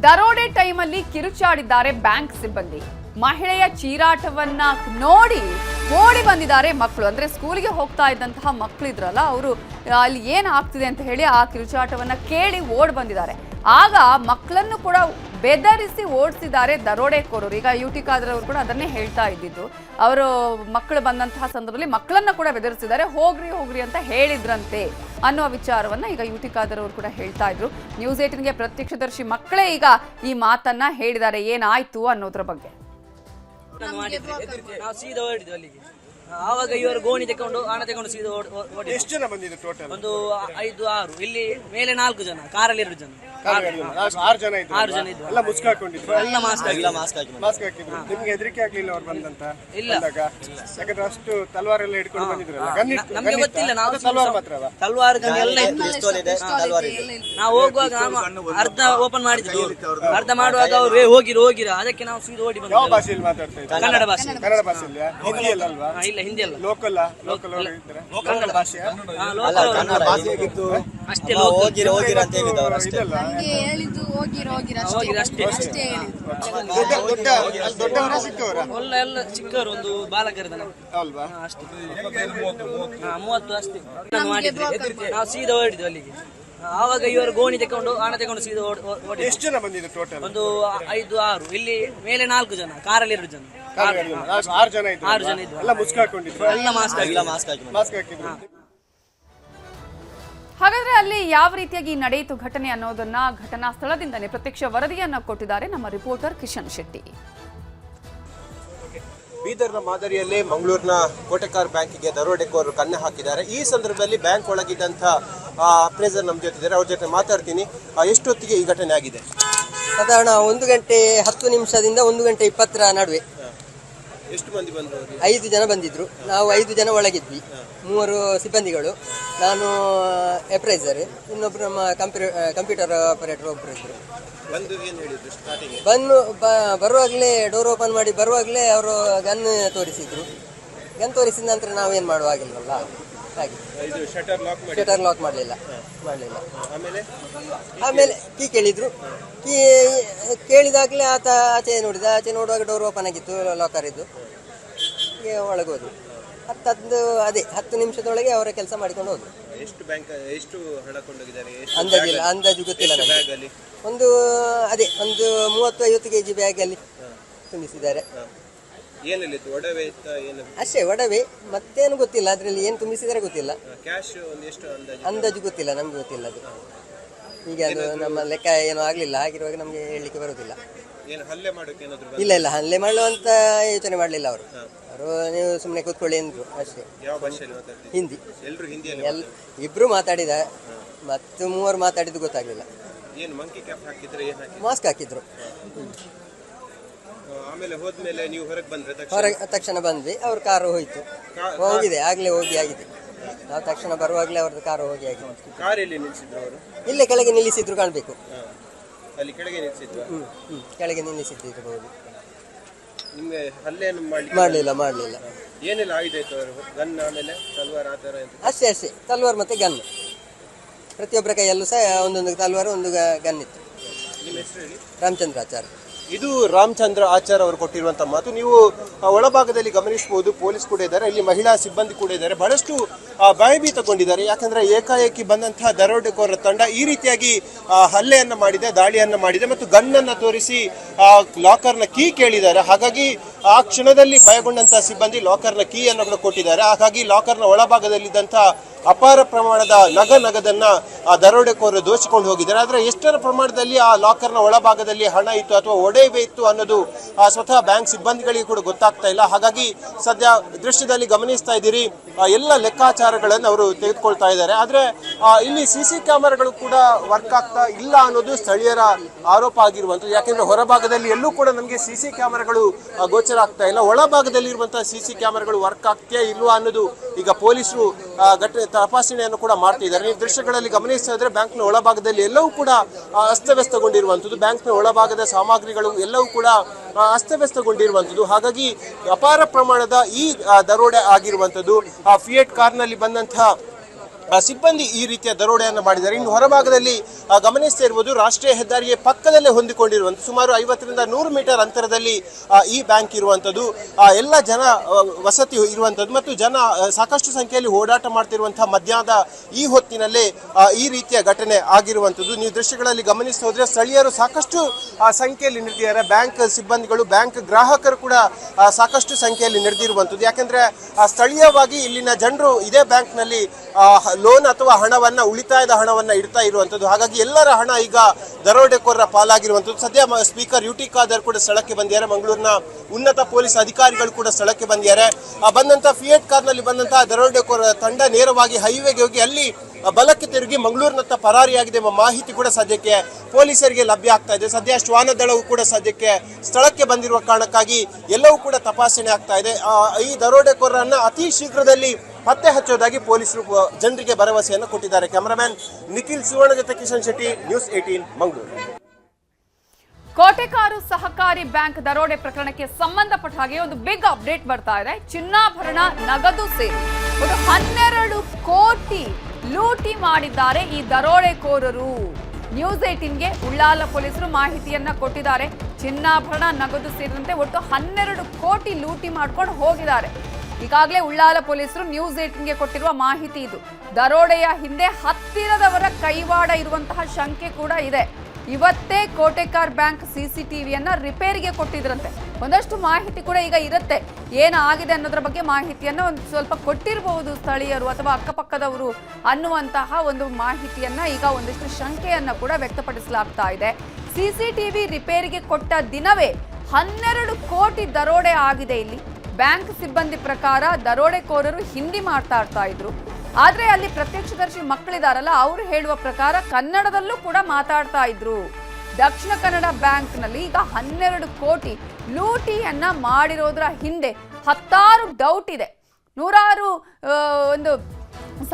ದರೋಡೆ ಟೈಮಲ್ಲಿ ಕಿರುಚಾಡಿದ್ದಾರೆ ಬ್ಯಾಂಕ್ ಸಿಬ್ಬಂದಿ. ಮಹಿಳೆಯ ಚೀರಾಟವನ್ನ ನೋಡಿ ಓಡಿ ಬಂದಿದ್ದಾರೆ ಮಕ್ಕಳು. ಅಂದ್ರೆ ಸ್ಕೂಲಿಗೆ ಹೋಗ್ತಾ ಇದ್ದಂತಹ ಮಕ್ಕಳು ಇದ್ರಲ್ಲ, ಅವರು ಅಲ್ಲಿ ಏನ್ ಆಗ್ತಿದೆ ಅಂತ ಹೇಳಿ ಆ ಕಿರುಚಾಟವನ್ನ ಕೇಳಿ ಓಡ್ ಬಂದಿದ್ದಾರೆ. ಆಗ ಮಕ್ಕಳನ್ನು ಕೂಡ ಬೆದರಿಸಿ ಓಡಿಸಿದ್ದಾರೆ ದರೋಡೆಕೋರರು. ಈಗ ಯುಟಿ ಖಾದರ್ ಅವರು ಕೂಡ ಅದನ್ನೇ ಹೇಳ್ತಾ ಇದ್ದಿದ್ದು. ಅವರು ಮಕ್ಕಳು ಬಂದಂತಹ ಸಂದರ್ಭದಲ್ಲಿ ಮಕ್ಕಳನ್ನ ಕೂಡ ಬೆದರಿಸಿದ್ದಾರೆ. ಹೋಗ್ರಿ ಹೋಗ್ರಿ ಅಂತ ಹೇಳಿದ್ರಂತೆ ಅನ್ನುವ ವಿಚಾರವನ್ನ ಈಗ ಯುಟಿ ಖಾದರ್ ಅವರು ಕೂಡ ಹೇಳ್ತಾ ಇದ್ರು. ನ್ಯೂಸ್ 18ಗೆ ಪ್ರತ್ಯಕ್ಷದರ್ಶಿ ಮಕ್ಕಳೇ ಈಗ ಈ ಮಾತನ್ನ ಹೇಳಿದ್ದಾರೆ, ಏನಾಯ್ತು ಅನ್ನೋದ್ರ ಬಗ್ಗೆ. ಆವಾಗ ಇವರು ಗೋಣಿ ತಗೊಂಡು ಹಣ ತಗೊಂಡು ಸೀದಾ ಓಡಿ. ಎಷ್ಟು ಜನ ಬಂದಿದ್ರು ಟೋಟಲ್? ಒಂದು 5-6. ಇಲ್ಲಿ ಮೇಲೆ 4 ಜನ, ಕಾರಲ್ಲಿ 2 ಜನ, 6 ಜನ ಇದ್ರು. 6 ಜನ ಇದ್ರು. ಎಲ್ಲ ಮುಸ್ಕ್ ಹಾಕೊಂಡಿದ್ರು, ಎಲ್ಲ ಮಾಸ್ಕ್ ಹಾಕಿದ್ರು. ನಿಮ್ಗೆ ಹೆದರಿಕೆ ಆಗ್ಲಿಲ್ಲ ಅವ್ರು ಬಂದಂತ? ಇಲ್ಲ, ಯಾಕಂದ್ರೆ ಅಷ್ಟು ತಲ್ವಾರ್ ಎಲ್ಲ ಹಿಡ್ಕೊಂಡು ಬಂದಿದ್ರಲ್ಲ. ನಮ್ಗೆ ಗೊತ್ತಿಲ್ಲ. ನಾವು ತಲ್ವಾರ್ ಮಾತ್ರ ತಲ್ವಾರ್ ಗನ್ ಎಲ್ಲ ಇತ್ತು. ನಾವು ಹೋಗುವಾಗ ನಾನು ಅರ್ಧ ಓಪನ್ ಮಾಡಿದ್ದು, ಅರ್ಧ ಮಾಡುವಾಗ ಅವ್ರು ಹೋಗಿರ ಅದಕ್ಕೆ ನಾವು ಸೀದಾ ಓಡಿ ಬಂದ್ವಿ. ಯಾವ ಭಾಷೆಯಲ್ಲಿ ಮಾತಾಡ್ತಾ ಇದ್ದಾರೆ? ಕನ್ನಡ ಭಾಷೆ. ಕನ್ನಡ ಭಾಷೆಯಲ್ಲಿ? ಹಿಂದಿ ಅಲ್ವಾ? ಇಲ್ಲ, ಹಿಂದಿ ಅಲ್ಲ. ಲೋಕಲ್ ಅವರು ಇದ್ದಾರೆ. ಕನ್ನಡ ಭಾಷೆ ಅಷ್ಟೇ. ದೊಡ್ಡವರ ಚಿಕ್ಕವರ? ಎಲ್ಲ ಚಿಕ್ಕವರು, ಒಂದು ಬಾಲಕರಿದ್ದಾನೆ ಅಲ್ವಾ? ಅಷ್ಟೇ. 30 ಅಷ್ಟೇ ಮಾಡಿದ್ವಿ. ನಾವು ಸೀದಾ ಹೊರಡಿದ್ವಿ ಅಲ್ಲಿಗೆ. ಆವಾಗ ಇವರು ಗೋಣಿ ತಗೊಂಡು ಹಣ ತಗೊಂಡು ಸೀದಾ ಓಡಿ. ಎಷ್ಟು ಜನ ಬಂದಿದ್ರು ಟೋಟಲ್? ಒಂದು 5-6. ಇಲ್ಲಿ ಮೇಲೆ 4 ಜನ, ಕಾರಲ್ಲಿ 2 ಜನ, 6 ಜನ ಇದ್ರು. 6 ಜನ ಇದ್ರು. ಎಲ್ಲ ಮುಸ್ಕ್ ಹಾಕೊಂಡಿದ್ರು, ಎಲ್ಲ ಮಾಸ್ಕ್ ಹಾಕಿದ್ರು. ಹಾಗಾದ್ರೆ ಅಲ್ಲಿ ಯಾವ ರೀತಿಯಾಗಿ ನಡೆಯಿತು ಘಟನೆ ಅನ್ನೋದನ್ನ ಘಟನಾ ಸ್ಥಳದಿಂದನೇ ಪ್ರತ್ಯಕ್ಷ ವರದಿಯನ್ನ ಕೊಟ್ಟಿದ್ದಾರೆ ನಮ್ಮ ರಿಪೋರ್ಟರ್ ಕಿಶನ್ ಶೆಟ್ಟಿ. ಬೀದರ್ನ ಮಾದರಿಯಲ್ಲೇ ಮಂಗಳೂರಿನ ಕೋಟೆಕಾರ್ ಬ್ಯಾಂಕಿಗೆ ದರೋಡೆಕೋರರು ಕಣ್ಣು ಹಾಕಿದ್ದಾರೆ. ಈ ಸಂದರ್ಭದಲ್ಲಿ ಬ್ಯಾಂಕ್ ಒಳಗಿದ್ದಂಥ ಅಪ್ರೈಸರ್ ನಮ್ಮ ಜೊತೆ ಇದ್ದಾರೆ, ಅವ್ರ ಜೊತೆ ಮಾತಾಡ್ತೀನಿ. ಎಷ್ಟೊತ್ತಿಗೆ ಈ ಘಟನೆ ಆಗಿದೆ? ಸಾಧಾರಣ 1 ಗಂಟೆ 10 ನಿಮಿಷದಿಂದ 1 ಗಂಟೆ 20ರ ನಡುವೆ. ಎಷ್ಟು ಮಂದಿ ಬಂದರು? 5 ಜನ ಬಂದಿದ್ರು. ನಾವು 5 ಜನ ಒಳಗಿದ್ವಿ. 3 ಸಿಬ್ಬಂದಿಗಳು, ನಾನು ಅಪ್ರೈಸರ್, ಇನ್ನೊಬ್ರು ನಮ್ಮ ಕಂಪ್ಯೂಟರ್ ಆಪರೇಟರ್ ಒಬ್ಬರು ಇದ್ರು. ಬಂದು ಏನು ಹೇಳಿದ್ರು ಸ್ಟಾರ್ಟಿಂಗ್? ಬರುವಾಗಲೇ ಡೋರ್ ಓಪನ್ ಮಾಡಿ ಬರುವಾಗಲೇ ಅವರು ಗನ್ ತೋರಿಸಿದ್ರು. ಗನ್ ತೋರಿಸಿದ ನಂತರ ನಾವೇನು ಮಾಡುವಾಗಿಲ್ವಲ್ಲ, ಹಾಗೆ ಶಟರ್ ಲಾಕ್ ಮಾಡಲಿಲ್ಲ. ಆಮೇಲೆ ಕೀ ಕೇಳಿದ್ರು. ಕೀ ಕೇಳಿದಾಗಲೇ ಆತ ಆಚೆ ನೋಡಿದ. ಆಚೆ ನೋಡುವಾಗ ಡೋರ್ ಓಪನ್ ಆಗಿತ್ತು, ಲಾಕರ್ ಇದ್ದು. ಒಳಗೋದು 10 ನಿಮಿಷದೊಳಗೆ ಅವರ ಕೆಲಸ ಮಾಡಿಕೊಂಡು ಹೋದ್ರು. ಎಷ್ಟು ಹಣ ಕೊಂಡೋಗಿದ್ದಾರೆ? ಅಂದಾಜು ಗೊತ್ತಿಲ್ಲ ನನಗೆ. ಒಂದು 30-50 kg ಬ್ಯಾಗಲ್ಲಿ ತುಂಬಿಸಿದ್ದಾರೆ. ಅಷ್ಟೇ, ಒಡವೆ, ಮತ್ತೇನು ಗೊತ್ತಿಲ್ಲ. ಅದರಲ್ಲಿ ಏನು ತುಂಬಿಸಿದರೆ ಗೊತ್ತಿಲ್ಲ. ಅಂದಾಜು ಗೊತ್ತಿಲ್ಲ, ನಮ್ಗೆ ಗೊತ್ತಿಲ್ಲ ಅದು. ಈಗ ಅದು ನಮ್ಮ ಲೆಕ್ಕ ಏನೂ ಆಗಲಿಲ್ಲ. ಆಗಿರುವಾಗ ನಮಗೆ ಹೇಳಲಿಕ್ಕೆ ಬರೋದಿಲ್ಲ. ಇಲ್ಲ, ಹಲ್ಲೆ ಮಾಡುವಂತ ಯೋಚನೆ ಮಾಡಲಿಲ್ಲ ಅವರು. ನೀವು ಸುಮ್ಮನೆ ಕೂತ್ಕೊಳ್ಳಿ ಅಂದ್ರು ಅಷ್ಟೇ. ಹಿಂದಿ. ಇಬ್ರು ಮಾತಾಡಿದ, ಮತ್ತು 3 ಮಾತಾಡಿದ್ದು ಗೊತ್ತಾಗ್ಲಿಲ್ಲ. ಮಾಸ್ಕ್ ಹಾಕಿದ್ರು. ಹೊರಗೆ ತಕ್ಷಣ ಬಂದ್ವಿ. ಅವ್ರ ಕಾರು ಹೋಯ್ತು, ಹೋಗಿದೆ, ಆಗ್ಲೇ ಆಗಿದೆ. ನಾವು ತಕ್ಷಣ ಬರುವಾಗಲೇ ಅವ್ರದ್ದು ಕಾರು ಹೋಗಿ ಆಗಿದೆ. ಇಲ್ಲೇ ಕೆಳಗೆ ನಿಲ್ಲಿಸಿದ್ರು ಕಾಣಬೇಕು. ಕೆಳಗೆ ನಿಲ್ಲಿಸಿದ್ರು. ಮಾಡಲಿಲ್ಲ. ಅಷ್ಟೇ, ತಲ್ವಾರ್ ಮತ್ತೆ ಗನ್. ಪ್ರತಿಯೊಬ್ಬರ ಕೈಯಲ್ಲೂ ಸಹ ಒಂದೊಂದು ತಲ್ವಾರ್, ಒಂದು ಗನ್ ಇತ್ತು. ರಾಮಚಂದ್ರಾಚಾರ್. ಇದು ರಾಮಚಂದ್ರ ಆಚಾರ್ ಅವರು ಕೊಟ್ಟಿರುವಂತಹ ಮಾತು. ನೀವು ಒಳಭಾಗದಲ್ಲಿ ಗಮನಿಸಬಹುದು, ಪೊಲೀಸ್ ಕೂಡ ಇದ್ದಾರೆ, ಇಲ್ಲಿ ಮಹಿಳಾ ಸಿಬ್ಬಂದಿ ಕೂಡ ಇದ್ದಾರೆ. ಬಹಳಷ್ಟು ಭಯಭೀತಗೊಂಡಿದ್ದಾರೆ. ಯಾಕಂದ್ರೆ ಏಕಾಏಕಿ ಬಂದಂತಹ ದರೋಡೆಕೋರರ ತಂಡ ಈ ರೀತಿಯಾಗಿ ಹಲ್ಲೆಯನ್ನ ಮಾಡಿದೆ, ದಾಳಿಯನ್ನ ಮಾಡಿದೆ ಮತ್ತು ಗನ್ನನ್ನು ತೋರಿಸಿ ಲಾಕರ್ನ ಕೀ ಕೇಳಿದ್ದಾರೆ. ಹಾಗಾಗಿ ಆ ಕ್ಷಣದಲ್ಲಿ ಭಯಗೊಂಡಂತಹ ಸಿಬ್ಬಂದಿ ಲಾಕರ್ನ ಕೀಯನ್ನು ಕೂಡ ಕೊಟ್ಟಿದ್ದಾರೆ. ಹಾಗಾಗಿ ಲಾಕರ್ನ ಒಳಭಾಗದಲ್ಲಿದ್ದಂತಹ ಅಪಾರ ಪ್ರಮಾಣದ ನಗದನ್ನ ಆ ದರೋಡೆಕೋರರು ದೋಚಿಕೊಂಡು ಹೋಗಿದ್ದಾರೆ. ಆದರೆ ಎಷ್ಟರ ಪ್ರಮಾಣದಲ್ಲಿ ಆ ಲಾಕರ್ನ ಒಳಭಾಗದಲ್ಲಿ ಹಣ ಇತ್ತು ಅಥವಾ ಒಡವೆ ಇತ್ತು ಅನ್ನೋದು ಸ್ವತಃ ಬ್ಯಾಂಕ್ ಸಿಬ್ಬಂದಿಗಳಿಗೆ ಕೂಡ ಗೊತ್ತಾಗ್ತಾ ಇಲ್ಲ. ಹಾಗಾಗಿ ಸದ್ಯ ದೃಶ್ಯದಲ್ಲಿ ಗಮನಿಸ್ತಾ ಇದ್ದೀರಿ, ಎಲ್ಲ ಲೆಕ್ಕಾಚಾರಗಳನ್ನು ಅವರು ತೆಗೆದುಕೊಳ್ತಾ ಇದ್ದಾರೆ. ಆದರೆ ಇಲ್ಲಿ CC ಕ್ಯಾಮೆರಾಗಳು ಕೂಡ ವರ್ಕ್ ಆಗ್ತಾ ಇಲ್ಲ ಅನ್ನೋದು ಸ್ಥಳೀಯರ ಆರೋಪ ಆಗಿರುವಂಥದ್ದು. ಯಾಕೆಂದ್ರೆ ಹೊರಭಾಗದಲ್ಲಿ ಎಲ್ಲೂ ಕೂಡ ನಮಗೆ CC ಕ್ಯಾಮೆರಾಗಳು ಗೋಚರ ಆಗ್ತಾ ಇಲ್ಲ. ಒಳಭಾಗದಲ್ಲಿ ಇರುವಂತಹ CC ಕ್ಯಾಮೆರಾಗಳು ವರ್ಕ್ ಆಗ್ತಾ ಇಲ್ವಾ ಅನ್ನೋದು ಈಗ ಪೊಲೀಸರು ತಪಾಸಣೆಯನ್ನು ಕೂಡ ಮಾಡ್ತಿದ್ದಾರೆ. ಈ ದೃಶ್ಯಗಳಲ್ಲಿ ಗಮನಿಸ್ತಾ ಇದ್ರೆ ಬ್ಯಾಂಕ್ನ ಒಳಭಾಗದಲ್ಲಿ ಎಲ್ಲವೂ ಕೂಡ ಅಸ್ತವ್ಯಸ್ತಗೊಂಡಿರುವಂಥದ್ದು. ಬ್ಯಾಂಕ್ನ ಒಳಭಾಗದ ಸಾಮಗ್ರಿಗಳು ಎಲ್ಲವೂ ಕೂಡ ಅಸ್ತವ್ಯಸ್ತಗೊಂಡಿರುವಂಥದ್ದು. ಹಾಗಾಗಿ ಅಪಾರ ಪ್ರಮಾಣದ ಈ ದರೋಡೆ ಆಗಿರುವಂಥದ್ದು. ಆ ಫಿಯೇಟ್ ಕಾರ್ನಲ್ಲಿ ಬಂದಂತಹ ಸಿಬ್ಬಂದಿ ಈ ರೀತಿಯ ದರೋಡೆಯನ್ನು ಮಾಡಿದ್ದಾರೆ. ಇನ್ನು ಹೊರಭಾಗದಲ್ಲಿ ಗಮನಿಸ್ತಾ ಇರ್ಬೋದು, ರಾಷ್ಟ್ರೀಯ ಹೆದ್ದಾರಿಯ ಪಕ್ಕದಲ್ಲೇ ಹೊಂದಿಕೊಂಡಿರುವಂಥ ಸುಮಾರು 50ರಿಂದ 100 ಮೀಟರ್ ಅಂತರದಲ್ಲಿ ಈ ಬ್ಯಾಂಕ್ ಇರುವಂಥದ್ದು. ಎಲ್ಲ ಜನ ವಸತಿ ಇರುವಂಥದ್ದು ಮತ್ತು ಜನ ಸಾಕಷ್ಟು ಸಂಖ್ಯೆಯಲ್ಲಿ ಓಡಾಟ ಮಾಡ್ತಿರುವಂತಹ ಮಧ್ಯಾಹ್ನದ ಈ ಹೊತ್ತಿನಲ್ಲೇ ಈ ರೀತಿಯ ಘಟನೆ ಆಗಿರುವಂಥದ್ದು. ನೀವು ದೃಶ್ಯಗಳಲ್ಲಿ ಗಮನಿಸ್ತಾ ಹೋದ್ರೆ ಸ್ಥಳೀಯರು ಸಾಕಷ್ಟು ಸಂಖ್ಯೆಯಲ್ಲಿ ನಡೆದಿದ್ದಾರೆ. ಬ್ಯಾಂಕ್ ಸಿಬ್ಬಂದಿಗಳು, ಬ್ಯಾಂಕ್ ಗ್ರಾಹಕರು ಕೂಡ ಸಾಕಷ್ಟು ಸಂಖ್ಯೆಯಲ್ಲಿ ನಡೆದಿರುವಂಥದ್ದು. ಯಾಕಂದ್ರೆ ಸ್ಥಳೀಯವಾಗಿ ಇಲ್ಲಿನ ಜನರು ಇದೇ ಬ್ಯಾಂಕ್ನಲ್ಲಿ ಲೋನ್ ಅಥವಾ ಹಣವನ್ನ, ಉಳಿತಾಯದ ಹಣವನ್ನ ಇಡ್ತಾ ಇರುವಂಥದ್ದು. ಹಾಗಾಗಿ ಎಲ್ಲರ ಹಣ ಈಗ ದರೋಡೆಕೋರರ ಪಾಲಾಗಿರುವಂಥದ್ದು. ಸದ್ಯ ಸ್ಪೀಕರ್ ಯುಟಿ ಖಾದರ್ ಕೂಡ ಸ್ಥಳಕ್ಕೆ ಬಂದಿದ್ದಾರೆ. ಮಂಗಳೂರಿನ ಉನ್ನತ ಪೊಲೀಸ್ ಅಧಿಕಾರಿಗಳು ಕೂಡ ಸ್ಥಳಕ್ಕೆ ಬಂದಿದ್ದಾರೆ. ಬಂದಂತಹ ಫಿಯೇಟ್ ಕಾರ್ನಲ್ಲಿ ಬಂದಂತಹ ದರೋಡೆಕೋರರ ತಂಡ ನೇರವಾಗಿ ಹೈವೇಗೆ ಹೋಗಿ ಅಲ್ಲಿ ಬಲಕ್ಕೆ ತಿರುಗಿ ಮಂಗಳೂರಿನತ್ತ ಪರಾರಿಯಾಗಿದೆ ಎಂಬ ಮಾಹಿತಿ ಕೂಡ ಸದ್ಯಕ್ಕೆ ಪೊಲೀಸರಿಗೆ ಲಭ್ಯ ಆಗ್ತಾ ಇದೆ. ಸದ್ಯ ಶ್ವಾನ ದಳವು ಕೂಡ ಸದ್ಯಕ್ಕೆ ಸ್ಥಳಕ್ಕೆ ಬಂದಿರುವ ಕಾರಣಕ್ಕಾಗಿ ಎಲ್ಲವೂ ಕೂಡ ತಪಾಸಣೆ ಆಗ್ತಾ ಇದೆ. ಈ ದರೋಡೆಕೋರರನ್ನ ಅತಿ ಶೀಘ್ರದಲ್ಲಿ ಪತ್ತೆ ಹಚ್ಚೋದಾಗಿ ಪೊಲೀಸರು ಜನರಿಗೆ ಭರವಸೆಯನ್ನು ಕೊಟ್ಟಿದ್ದಾರೆ. ಕ್ಯಾಮರಾಮ್ಯಾನ್ ನಿಖಿಲ್ ಸುವರ್ಣ ಜೊತೆ ಕಿಶನ್ ಶೆಟ್ಟಿ, ನ್ಯೂಸ್ 18 ಮಂಗಳೂರು. ಕೋಟೆಕಾರು ಸಹಕಾರಿ ಬ್ಯಾಂಕ್ ದರೋಡೆ ಪ್ರಕರಣಕ್ಕೆ ಸಂಬಂಧಪಟ್ಟ ಹಾಗೆ ಒಂದು ಬಿಗ್ ಅಪ್ಡೇಟ್ ಬರ್ತಾ ಇದೆ. ಚಿನ್ನಾಭರಣ, ನಗದು ಸೇರಿ ಒಂದು 12 ಕೋಟಿ ಲೂಟಿ ಮಾಡಿದ್ದಾರೆ ಈ ದರೋಡೆಕೋರರು. ನ್ಯೂಸ್ 18ಗೆ ಉಳ್ಳಾಲ ಪೊಲೀಸರು ಮಾಹಿತಿಯನ್ನ ಕೊಟ್ಟಿದ್ದಾರೆ. ಚಿನ್ನಾಭರಣ, ನಗದು ಸೇರಿದಂತೆ ಒಟ್ಟು 12 ಕೋಟಿ ಲೂಟಿ ಮಾಡ್ಕೊಂಡು ಹೋಗಿದ್ದಾರೆ. ಈಗಾಗಲೇ ಉಳ್ಳಾಲ ಪೊಲೀಸರು ನ್ಯೂಸ್ 18ಗೆ ಕೊಟ್ಟಿರುವ ಮಾಹಿತಿ ಇದು. ದರೋಡೆಯ ಹಿಂದೆ ಹತ್ತಿರದವರ ಕೈವಾಡ ಇರುವಂತಹ ಶಂಕೆ ಕೂಡ ಇದೆ. ಇವತ್ತೇ ಕೋಟೆಕಾರ್ ಬ್ಯಾಂಕ್ ಸಿಸಿಟಿವಿಯನ್ನ ರಿಪೇರಿಗೆ ಕೊಟ್ಟಿದ್ರಂತೆ. ಒಂದಷ್ಟು ಮಾಹಿತಿ ಕೂಡ ಈಗ ಇರುತ್ತೆ, ಏನಾಗಿದೆ ಅನ್ನೋದ್ರ ಬಗ್ಗೆ ಮಾಹಿತಿಯನ್ನ ಒಂದು ಸ್ವಲ್ಪ ಕೊಟ್ಟಿರಬಹುದು ಸ್ಥಳೀಯರು ಅಥವಾ ಅಕ್ಕಪಕ್ಕದವರು ಅನ್ನುವಂತಹ ಒಂದು ಮಾಹಿತಿಯನ್ನ ಈಗ ಒಂದಿಷ್ಟು ಶಂಕೆಯನ್ನ ಕೂಡ ವ್ಯಕ್ತಪಡಿಸಲಾಗ್ತಾ ಇದೆ. ಸಿಸಿಟಿವಿ ರಿಪೇರಿಗೆ ಕೊಟ್ಟ ದಿನವೇ 12 ಕೋಟಿ ದರೋಡೆ ಆಗಿದೆ. ಇಲ್ಲಿ ಬ್ಯಾಂಕ್ ಸಿಬ್ಬಂದಿ ಪ್ರಕಾರ ದರೋಡೆಕೋರರು ಹಿಂದಿ ಮಾತಾಡ್ತಾ ಇದ್ರು. ಆದ್ರೆ ಅಲ್ಲಿ ಪ್ರತ್ಯಕ್ಷದರ್ಶಿ ಮಕ್ಕಳಿದಾರಲ್ಲ, ಅವರು ಹೇಳುವ ಪ್ರಕಾರ ಕನ್ನಡದಲ್ಲೂ ಕೂಡ ಮಾತಾಡ್ತಾ ಇದ್ರು. ದಕ್ಷಿಣ ಕನ್ನಡ ಬ್ಯಾಂಕ್ನಲ್ಲಿ ಈಗ 12 ಕೋಟಿ ಲೂಟಿಯನ್ನ ಮಾಡಿರೋದ್ರ ಹಿಂದೆ 10 ಡೌಟ್ ಇದೆ. ನೂರಾರು ಒಂದು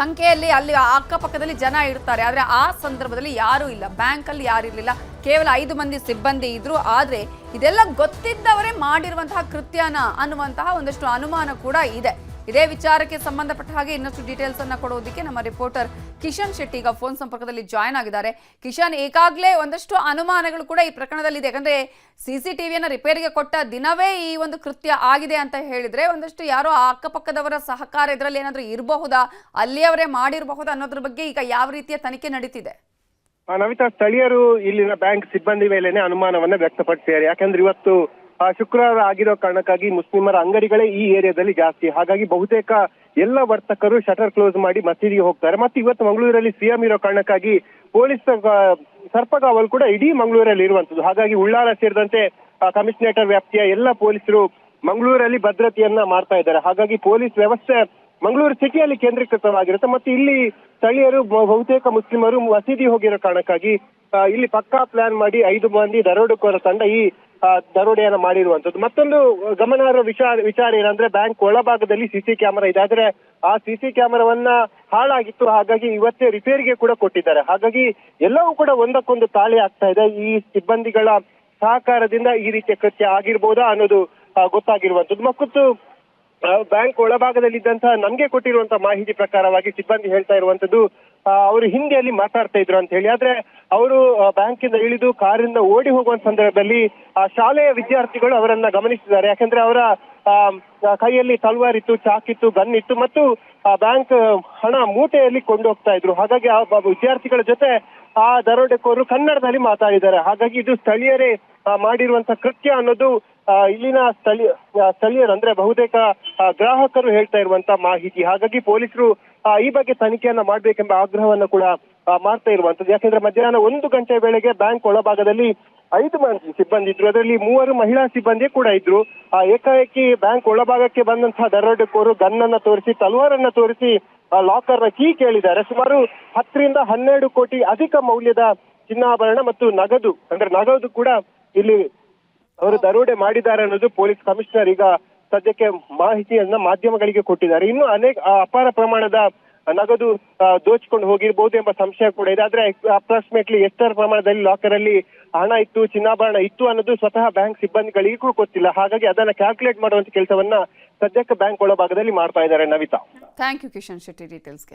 ಸಂಖ್ಯೆಯಲ್ಲಿ ಅಲ್ಲಿ ಅಕ್ಕಪಕ್ಕದಲ್ಲಿ ಜನ ಇರ್ತಾರೆ. ಆದರೆ ಆ ಸಂದರ್ಭದಲ್ಲಿ ಯಾರೂ ಇಲ್ಲ, ಬ್ಯಾಂಕಲ್ಲಿ ಯಾರು ಇರಲಿಲ್ಲ, ಕೇವಲ 5 ಮಂದಿ ಸಿಬ್ಬಂದಿ ಇದ್ರು. ಆದರೆ ಇದೆಲ್ಲ ಗೊತ್ತಿದ್ದವರೇ ಮಾಡಿರುವಂತಹ ಕೃತ್ಯನ ಅನ್ನುವಂತಹ ಒಂದಷ್ಟು ಅನುಮಾನ ಕೂಡ ಇದೆ. ಇದೇ ವಿಚಾರಕ್ಕೆ ಸಂಬಂಧಪಟ್ಟ ಹಾಗೆ ಇನ್ನಷ್ಟು ಡೀಟೇಲ್ಸ್ ಅನ್ನ ಕೊಡೋದಕ್ಕೆ ನಮ್ಮ ರಿಪೋರ್ಟರ್ ಕಿಶನ್ ಶೆಟ್ಟಿ ಈಗ ಫೋನ್ ಸಂಪರ್ಕದಲ್ಲಿ ಜಾಯ್ನ್ ಆಗಿದ್ದಾರೆ. ಕಿಶನ್, ಈಗಾಗಲೇ ಒಂದಷ್ಟು ಅನುಮಾನಗಳು ಕೂಡ ಈ ಪ್ರಕರಣದಲ್ಲಿ ಇದೆ. ಯಾಕಂದ್ರೆ ಸಿಸಿಟಿವಿಯನ್ನ ರಿಪೇರಿಗೆ ಕೊಟ್ಟ ದಿನವೇ ಈ ಒಂದು ಕೃತ್ಯ ಆಗಿದೆ ಅಂತ ಹೇಳಿದ್ರೆ ಒಂದಷ್ಟು ಯಾರೋ ಆ ಅಕ್ಕಪಕ್ಕದವರ ಸಹಕಾರ ಇದರಲ್ಲಿ ಏನಾದರೂ ಇರಬಹುದಾ, ಅಲ್ಲಿಯವರೇ ಮಾಡಿರಬಹುದಾ ಅನ್ನೋದ್ರ ಬಗ್ಗೆ ಈಗ ಯಾವ ರೀತಿಯ ತನಿಖೆ ನಡೀತಿದೆ? ನವಿತಾ, ಸ್ಥಳೀಯರು ಇಲ್ಲಿನ ಬ್ಯಾಂಕ್ ಸಿಬ್ಬಂದಿ ಮೇಲೇನೆ ಅನುಮಾನವನ್ನ ವ್ಯಕ್ತಪಡಿಸಿದ್ದಾರೆ. ಯಾಕಂದ್ರೆ ಇವತ್ತು ಶುಕ್ರವಾರ ಆಗಿರೋ ಕಾರಣಕ್ಕಾಗಿ ಮುಸ್ಲಿಮರ ಅಂಗಡಿಗಳೇ ಈ ಏರಿಯಾದಲ್ಲಿ ಜಾಸ್ತಿ. ಹಾಗಾಗಿ ಬಹುತೇಕ ಎಲ್ಲ ವರ್ತಕರು ಶಟರ್ ಕ್ಲೋಸ್ ಮಾಡಿ ಮಸೀದಿಗೆ ಹೋಗ್ತಾರೆ. ಮತ್ತೆ ಇವತ್ತು ಮಂಗಳೂರಲ್ಲಿ ಸಿಎಂ ಇರೋ ಕಾರಣಕ್ಕಾಗಿ ಪೊಲೀಸ್ ಸರ್ಪಗಾವಲು ಕೂಡ ಇಡೀ ಮಂಗಳೂರಲ್ಲಿ ಇರುವಂತದ್ದು. ಹಾಗಾಗಿ ಉಳ್ಳಾಲ ಸೇರಿದಂತೆ ಕಮಿಷನರೇಟರ್ ವ್ಯಾಪ್ತಿಯ ಎಲ್ಲ ಪೊಲೀಸರು ಮಂಗಳೂರಲ್ಲಿ ಭದ್ರತೆಯನ್ನ ಮಾಡ್ತಾ ಇದ್ದಾರೆ. ಹಾಗಾಗಿ ಪೊಲೀಸ್ ವ್ಯವಸ್ಥೆ ಮಂಗಳೂರು ಸಿಟಿಯಲ್ಲಿ ಕೇಂದ್ರೀಕೃತವಾಗಿರುತ್ತೆ. ಮತ್ತೆ ಇಲ್ಲಿ ಸ್ಥಳೀಯರು ಬಹುತೇಕ ಮುಸ್ಲಿಮರು ಮಸೀದಿ ಹೋಗಿರೋ ಕಾರಣಕ್ಕಾಗಿ ಇಲ್ಲಿ ಪಕ್ಕಾ ಪ್ಲಾನ್ ಮಾಡಿ 5 ಮಂದಿ ದರೋಡೆಕೋರ ತಂಡ ಈ ದರೋಡೆಯನ್ನ ಮಾಡಿರುವಂತದ್ದು. ಮತ್ತೊಂದು ಗಮನಾರ್ಹ ವಿಚಾರ ಏನಂದ್ರೆ ಬ್ಯಾಂಕ್ ಒಳಭಾಗದಲ್ಲಿ ಸಿಸಿ ಕ್ಯಾಮೆರಾ ಇದೆ. ಆದ್ರೆ ಆ ಸಿಸಿ ಕ್ಯಾಮೆರಾವನ್ನ ಹಾಳಾಗಿತ್ತು. ಹಾಗಾಗಿ ಇವತ್ತೇ ರಿಪೇರಿಗೆ ಕೂಡ ಕೊಟ್ಟಿದ್ದಾರೆ. ಹಾಗಾಗಿ ಎಲ್ಲವೂ ಕೂಡ ಒಂದಕ್ಕೊಂದು ತಾಳೆ ಆಗ್ತಾ ಇದೆ. ಈ ಸಿಬ್ಬಂದಿಗಳ ಸಹಕಾರದಿಂದ ಈ ರೀತಿಯ ಕೃತ್ಯ ಆಗಿರ್ಬೋದಾ ಅನ್ನೋದು ಗೊತ್ತಾಗಿರುವಂತದ್ದು. ಮತ್ತು ಬ್ಯಾಂಕ್ ಒಳಭಾಗದಲ್ಲಿದ್ದಂತಹ ನಮ್ಗೆ ಕೊಟ್ಟಿರುವಂತಹ ಮಾಹಿತಿ ಪ್ರಕಾರವಾಗಿ ಸಿಬ್ಬಂದಿ ಹೇಳ್ತಾ ಇರುವಂತದ್ದು, ಅವರು ಹಿಂದಿಯಲ್ಲಿ ಮಾತಾಡ್ತಾ ಇದ್ರು ಅಂತ ಹೇಳಿ. ಆದ್ರೆ ಅವರು ಬ್ಯಾಂಕಿಂದ ಇಳಿದು ಕಾರಿಂದ ಓಡಿ ಹೋಗುವ ಸಂದರ್ಭದಲ್ಲಿ ಶಾಲೆಯ ವಿದ್ಯಾರ್ಥಿಗಳು ಅವರನ್ನ ಗಮನಿಸಿದ್ದಾರೆ. ಯಾಕಂದ್ರೆ ಅವರ ಕೈಯಲ್ಲಿ ತಲ್ವಾರ್ ಇತ್ತು, ಚಾಕಿತ್ತು, ಗನ್ ಇತ್ತು ಮತ್ತು ಬ್ಯಾಂಕ್ ಹಣ ಮೂಟೆಯಲ್ಲಿ ಕೊಂಡು ಹೋಗ್ತಾ ಇದ್ರು. ಹಾಗಾಗಿ ಆ ವಿದ್ಯಾರ್ಥಿಗಳ ಜೊತೆ ಆ ದರೋಡೆಕೋರರು ಕನ್ನಡದಲ್ಲಿ ಮಾತಾಡಿದ್ದಾರೆ. ಹಾಗಾಗಿ ಇದು ಸ್ಥಳೀಯರೇ ಮಾಡಿರುವಂತಹ ಕೃತ್ಯ ಅನ್ನೋದು ಇಲ್ಲಿನ ಸ್ಥಳೀಯರು ಅಂದ್ರೆ ಬಹುತೇಕ ಗ್ರಾಹಕರು ಹೇಳ್ತಾ ಇರುವಂತ ಮಾಹಿತಿ. ಹಾಗಾಗಿ ಪೊಲೀಸರು ಈ ಬಗ್ಗೆ ತನಿಖೆಯನ್ನ ಮಾಡ್ಬೇಕೆಂಬ ಆಗ್ರಹವನ್ನು ಕೂಡ ಮಾಡ್ತಾ ಇರುವಂತದ್ದು. ಯಾಕಂದ್ರೆ ಮಧ್ಯಾಹ್ನ 1 ಗಂಟೆ ವೇಳೆಗೆ ಬ್ಯಾಂಕ್ ಒಳಭಾಗದಲ್ಲಿ 5 ಮಂದಿ ಸಿಬ್ಬಂದಿ ಇದ್ರು. ಅದರಲ್ಲಿ 3 ಮಹಿಳಾ ಸಿಬ್ಬಂದಿ ಕೂಡ ಇದ್ರು. ಏಕಾಏಕಿ ಬ್ಯಾಂಕ್ ಒಳಭಾಗಕ್ಕೆ ಬಂದಂತಹ ದರೋಡೆಕೋರು ಗನ್ನನ್ನ ತೋರಿಸಿ, ತಲ್ವಾರನ್ನ ತೋರಿಸಿ ಲಾಕರ್ನ ಕೀ ಕೇಳಿದ್ದಾರೆ. ಸುಮಾರು 10 ರಿಂದ 12 ಕೋಟಿ ಅಧಿಕ ಮೌಲ್ಯದ ಚಿನ್ನಾಭರಣ ಮತ್ತು ನಗದು ಕೂಡ ಇಲ್ಲಿ ಅವರು ದರೋಡೆ ಮಾಡಿದ್ದಾರೆ ಅನ್ನೋದು ಪೊಲೀಸ್ ಕಮಿಷನರ್ ಈಗ ಸದ್ಯಕ್ಕೆ ಮಾಹಿತಿಯನ್ನ ಮಾಧ್ಯಮಗಳಿಗೆ ಕೊಟ್ಟಿದ್ದಾರೆ. ಇನ್ನು ಅಪಾರ ಪ್ರಮಾಣದ ನಗದು ದೋಚಿಕೊಂಡು ಹೋಗಿರ್ಬೋದು ಎಂಬ ಸಂಶಯ ಕೂಡ ಇದೆ. ಆದ್ರೆ ಅಪ್ರಾಕ್ಸಿಮೇಟ್ಲಿ ಎಷ್ಟರ ಪ್ರಮಾಣದಲ್ಲಿ ಲಾಕರ್ ಅಲ್ಲಿ ಹಣ ಇತ್ತು, ಚಿನ್ನಾಭರಣ ಇತ್ತು ಅನ್ನೋದು ಸ್ವತಃ ಬ್ಯಾಂಕ್ ಸಿಬ್ಬಂದಿಗಳಿಗೂ ಗೊತ್ತಿಲ್ಲ. ಹಾಗಾಗಿ ಅದನ್ನ ಕ್ಯಾಲ್ಕುಲೇಟ್ ಮಾಡುವಂತ ಕೆಲಸವನ್ನ ಸದ್ಯಕ್ಕೆ ಬ್ಯಾಂಕ್ ಒಳಭಾಗದಲ್ಲಿ ಮಾಡ್ತಾ ಇದ್ದಾರೆ. Navita, thank you Kishan Shetty ಡೀಟೇಲ್ಸ್ಗೆ.